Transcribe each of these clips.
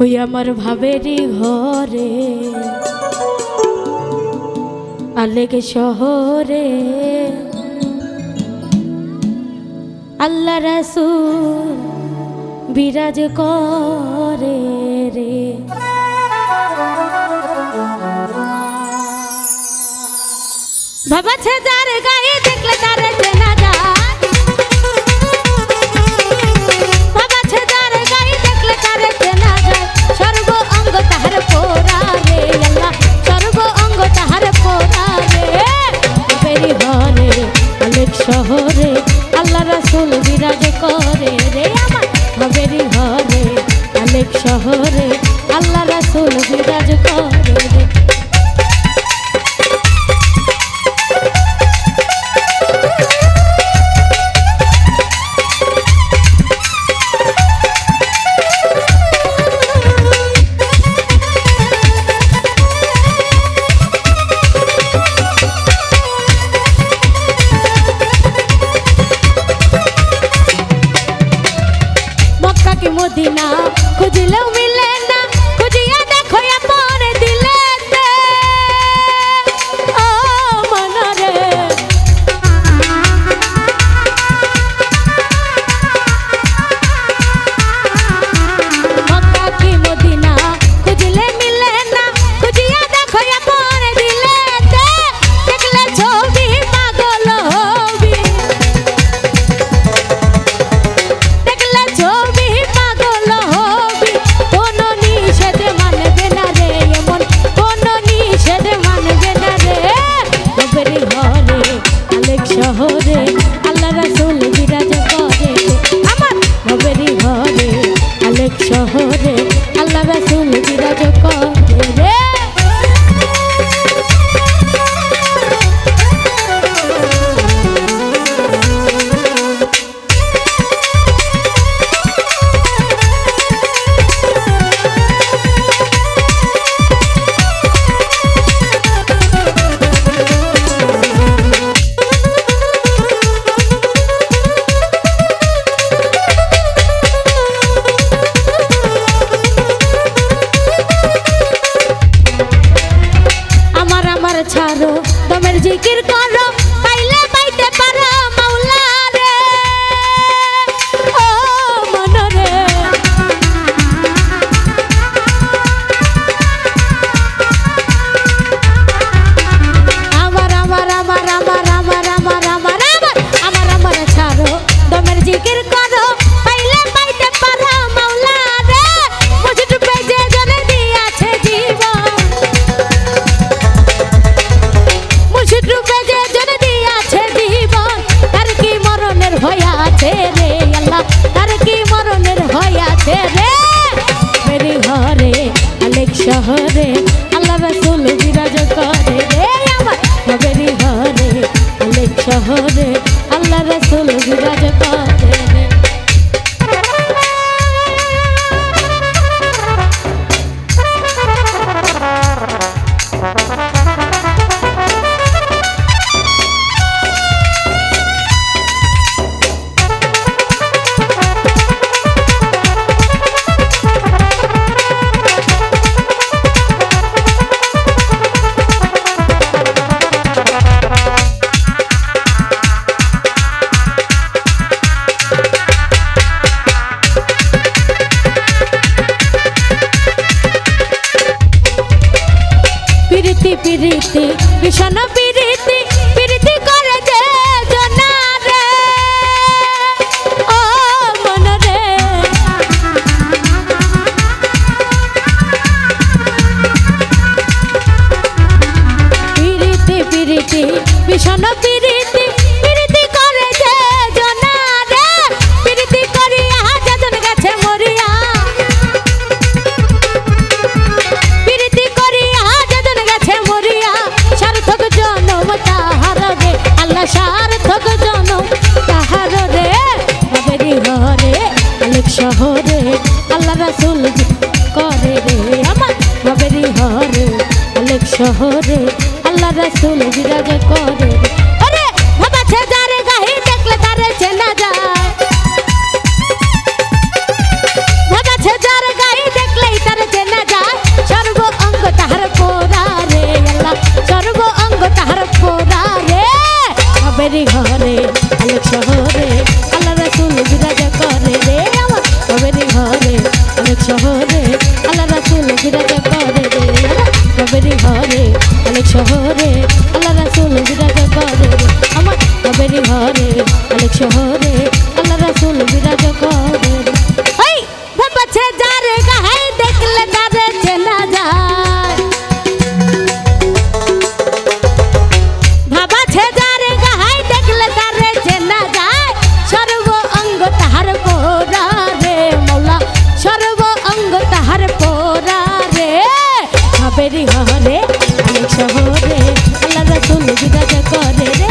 ওই আমার ভাবেরই ঘরে আলেক শহরে আল্লাহ রাসূল বিরাজ করে রে। ভাবাছে যার গায়ে দেখলে তার চেনা যায়, ভাবাছে যার গায়ে দেখলে তার চেনা যায়, সর্ব অঙ্গ তাহার পোড়া রে আল্লাহ, সর্ব অঙ্গ তাহার পোড়া রে। ভাবেরই ঘরে আলেক শহরে আল্লাহ রাসূল বিরাজ করে রে। আমার ভাবেরই ঘরে আলেক শহরে আল্লাহ রাসূল বিরাজ করে রে। মদিনা খুঁজলেও মিলে না, খুঁজিয়া দেখো আপন দিলেতে ও মনরে। মক্কা কি মদিনা খুঁজলে মিলে না, খুঁজিয়া দেখো আপন দিলেতে, দেখলে ছবি পাগল হবি, দেখলে ছবি শহরে আল্লাহ রাসূল বিরাজ করে। আমার ভাবেরই ঘরে আলেক শহরে আল্লাহ রাসূল বিরাজ করে রে। ছাড়ো দমের জিকির করো, পাইলে পাইতে পারো মাওলা রে ও মনরে। আমার আমার আমার আমার আমার আমার আমার আমার আমার ছাড়ো দমের জিকির করো, পাইলে পাইতে পারো মাওলা রে। মুঝে ডুবে যে জলে দিয়াছে জীবন, হয়াছে রে আল্লাহ, তার কি মরণের হয়াছে রে। মেরি ঘরে আলেক শহরে আল্লাহ রাসূল বিরাজ করে রে। আমার মেরি ঘরে আলেক শহরে আল্লাহ রাসূল বিরাজ করে রে। পিরিতি ভীষণ পিরিতি পিরিতি করে যে জনা রে ও মনরে। পিরিতি পিরিতি ভীষণ পিরিতি পিরিতি করে যে জনা রে, পিরিতি করিয়া যেজন গেছে মরিয়া, পিরিতি করিয়া যেজন গেছে মরিয়া, সার্থক জনম তাহার রে আল্লাহ, সার্থক জনম তাহার রে। ভাবেরই ঘরে আলেক শহরে আল্লাহ রাসূল করে রে। আমার ভাবেরই ঘরে আলেক শহরে আল্লাহ রাসূল বিরাজ করে রে। আরে ভাবাছে যার গায়ে দেখলে তার চেনা যায়, ভাবাছে যার গায়ে দেখলেই তার বাবেরি ঘরে আলোক শহরে আল্লাহ রাসূল বিরাজ করে রে আমার বাবেরি ঘরে আলোক শহরে আল্লাহ রাসূল বিরাজ করে রে বাবেরি ঘরে আলোক শহরে আল্লাহ রাসূল বিরাজ করে রে আমার বাবেরি ঘরে আলোক শহরে আল্লাহ রাসূল বিরাজ করে রে ওই ভাবছে যারে গায়ে দেখলে তারে চেনা যায় ভাবছে যারে গায়ে দেখলে তারে চেনা যায় সর্ব অঙ্গ তাহার পোরা রে মৌলা সর্ব অঙ্গ তাহার পোরা রে বাবেরি ঘরে আলোক শহরে আল্লাহ রাসূল বিরাজ করে রে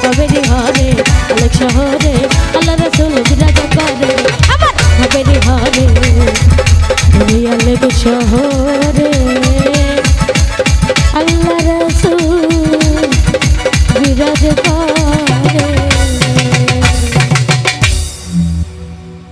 বাবেরি ঘরে আলোক শহরে আল্লাহ রাসূল বিরাজ করে রে আমার বাবেরি ঘরে আলোক শহরে আল্লাহ